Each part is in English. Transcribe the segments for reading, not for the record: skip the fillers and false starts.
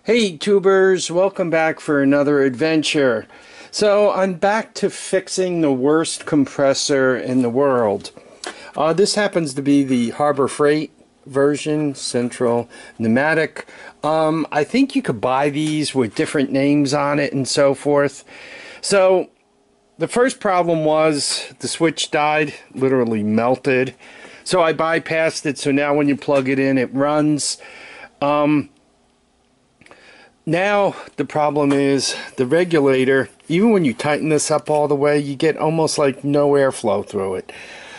Hey tubers, welcome back for another adventure. So I'm back to fixing the worst compressor in the world. This happens to be the Harbor Freight version, Central Pneumatic. I think you could buy these with different names on it and so forth. So the first problem was the switch died, literally melted. So I bypassed it, so now when you plug it in, it runs. Now the problem is the regulator, even when you tighten this up all the way, you get almost like no airflow through it.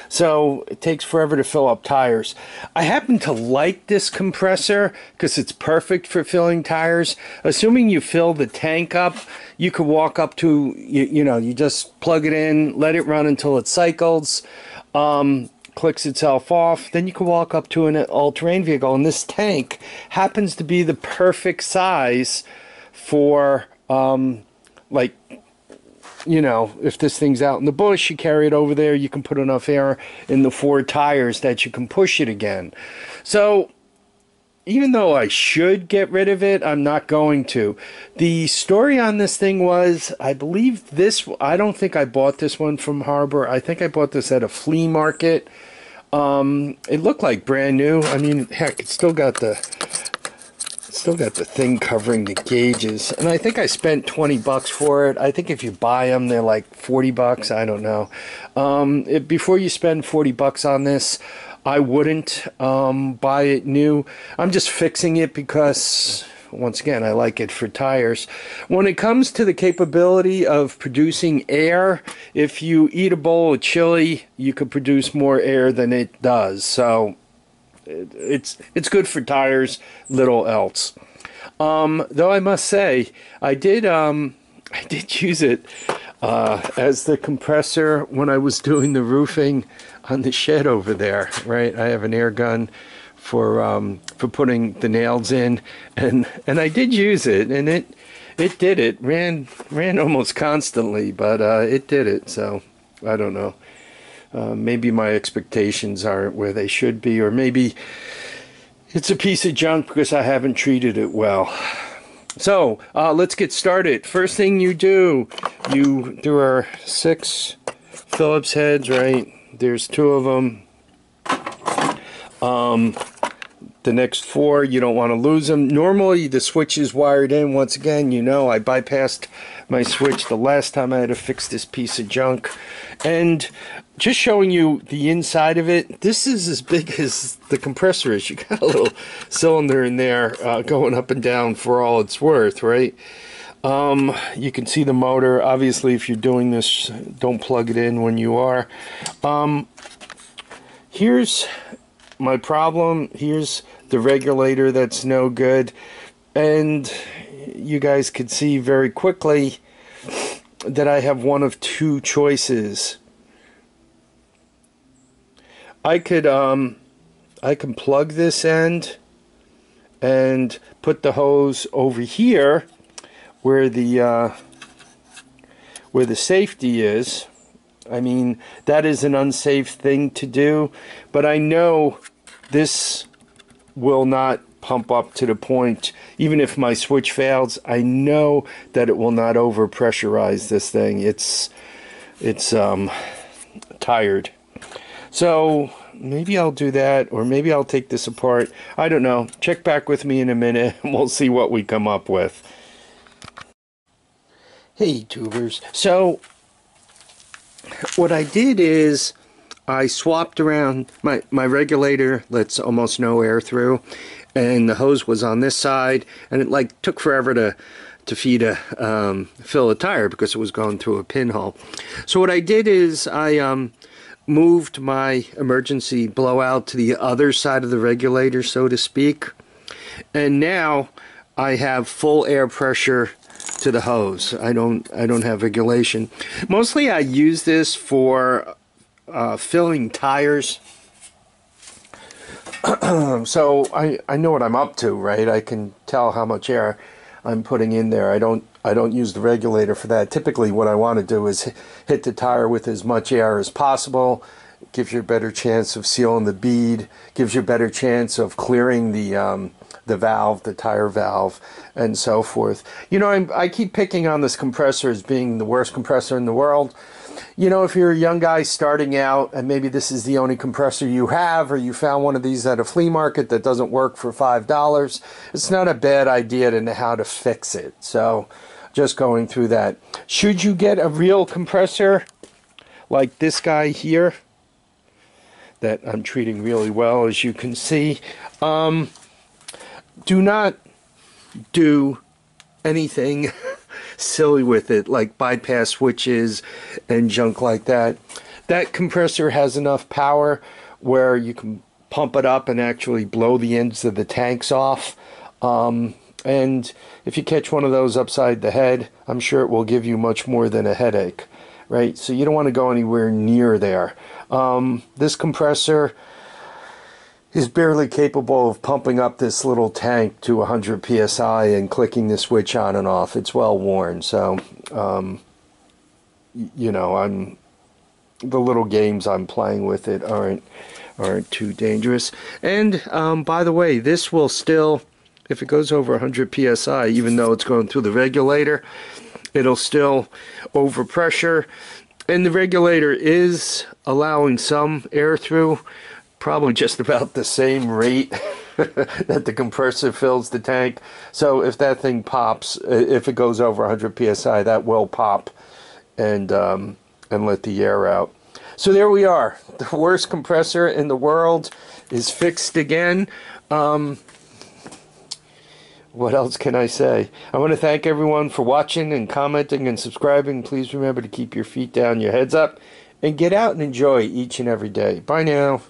So it takes forever to fill up tires. I happen to like this compressor because it's perfect for filling tires. Assuming you fill the tank up, you could walk up to, you just plug it in, let it run until it cycles. Clicks itself off, then you can walk up to an all-terrain vehicle, and this tank happens to be the perfect size for if this thing's out in the bush, you carry it over there, you can put enough air in the 4 tires that you can push it again. So even though I should get rid of it, I'm not going to. The story on this thing was, I believe this, I don't think I bought this one from Harbor. I think I bought this at a flea market. It looked like brand new. I mean, heck, it's still got the thing covering the gauges. And I think I spent 20 bucks for it. I think if you buy them, they're like 40 bucks. I don't know. Before you spend 40 bucks on this, I wouldn't buy it new. I'm just fixing it because, once again, I like it for tires. When it comes to the capability of producing air, if you eat a bowl of chili, you could produce more air than it does. So it's good for tires, little else. Though I must say, I did use it as the compressor when I was doing the roofing on the shed over there, right? I have an air gun for putting the nails in, and I did use it, and it did it. Ran almost constantly, but it did it. So I don't know. Maybe my expectations aren't where they should be, or maybe it's a piece of junk because I haven't treated it well. So let's get started. First thing you do are 6 Phillips heads, right? There's 2 of them. The next 4, you don't want to lose them. Normally the switch is wired in. Once again, I bypassed my switch the last time I had to fix this piece of junk. And just showing you the inside of it, this is as big as the compressor is. You got a little cylinder in there going up and down for all it's worth, right? You can see the motor. Obviously, if you're doing this, don't plug it in when you are. Here's my problem. Here's the regulator that's no good, and you guys could see very quickly that I have one of 2 choices. I can plug this end and put the hose over here where the safety is. I mean, that is an unsafe thing to do, but I know this will not pump up to the point, even if my switch fails, I know that it will not over pressurize this thing. It's tired. So maybe I'll do that, or maybe I'll take this apart. I don't know. Check back with me in a minute and we'll see what we come up with. Hey tubers. So what I did is I swapped around my regulator, lets almost no air through, and the hose was on this side, and it took forever to fill a tire because it was going through a pinhole. So what I did is I moved my emergency blowout to the other side of the regulator, so to speak, and now I have full air pressure to the hose. I don't have regulation. Mostly I use this for filling tires. So I know what I'm up to, right? I can tell how much air I'm putting in there. I don't use the regulator for that. Typically what I want to do is hit the tire with as much air as possible. It gives you a better chance of sealing the bead, gives you a better chance of clearing the the valve, the tire valve, and so forth. You know, I keep picking on this compressor as being the worst compressor in the world. You know, if you're a young guy starting out and maybe this is the only compressor you have, or you found one of these at a flea market that doesn't work for $5, it's not a bad idea to know how to fix it. So just going through that. Should you get a real compressor like this guy here that I'm treating really well, as you can see, do not do anything silly with it, like bypass switches and junk like that. That compressor has enough power where you can pump it up and actually blow the ends of the tanks off. And if you catch one of those upside the head, I'm sure it will give you much more than a headache, right? So you don't want to go anywhere near there. This compressor is barely capable of pumping up this little tank to 100 psi and clicking the switch on and off. It's well worn, so you know, the little games I'm playing with it aren't too dangerous. And by the way, this will still, if it goes over 100 psi, even though it's going through the regulator, it'll still overpressure, and the regulator is allowing some air through, probably just about the same rate that the compressor fills the tank. So if that thing pops, if it goes over 100 psi, that will pop and let the air out. So there we are. The worst compressor in the world is fixed again. What else can I say? I want to thank everyone for watching and commenting and subscribing. Please remember to keep your feet down, your heads up, and get out and enjoy each and every day. Bye now.